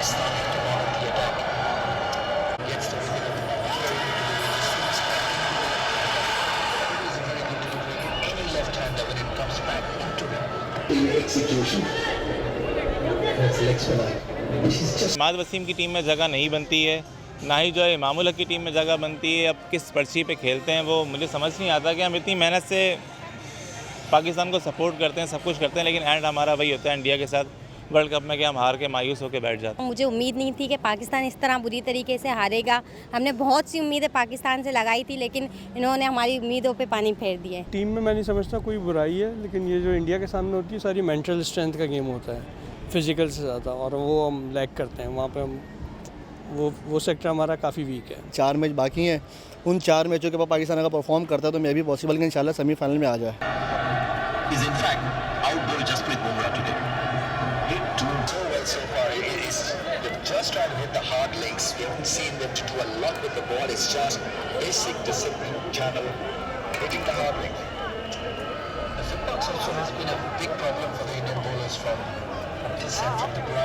starting to mount the attack. Gets the rhythm of the ball. It is a very good delivery. Any left-hander when it comes back into him. Execution. That's leg spinner. She's just. Imad Wasim की team में जगह नहीं बनती है, ना ही जो है इमामुल हक की टीम में जगह बनती है। अब किस पर्ची पे खेलते हैं वो मुझे समझ नहीं आता कि हम इतनी मेहनत से पाकिस्तान को सपोर्ट करते हैं, सब कुछ करते हैं, लेकिन एंड हमारा वही होता है इंडिया के साथ वर्ल्ड कप में कि हम हार के मायूस होकर बैठ जाते हैं। मुझे उम्मीद नहीं थी कि पाकिस्तान इस तरह बुरी तरीके से हारेगा। हमने बहुत सी उम्मीदें पाकिस्तान से लगाई थी, लेकिन इन्होंने हमारी उम्मीदों पे पानी फेर दिया है। टीम में मैं नहीं समझता कोई बुराई है, लेकिन ये जो इंडिया के सामने होती है सारी मेंटल स्ट्रेंथ का गेम होता है, फिजिकल से ज़्यादा, और वो हम लैक करते हैं वहाँ पे। हम वो सेक्टर हमारा काफ़ी वीक है। 4 मैच बाकी हैं, उन 4 मैचों के बाद पाकिस्तान अगर परफॉर्म करता है तो मैं भी पॉसिबल कि इंशाल्लाह सेमीफाइनल में आ जाए। Is in fact outdoor Jasprit Bumrah today. Hit to so well so far. They've just tried to hit the hard links. We haven't seen them to do a lot with the ball. It's just basic discipline, channel, hitting the hard link. The footbox also has been a big problem for the Indian bowlers from this end, from the ground.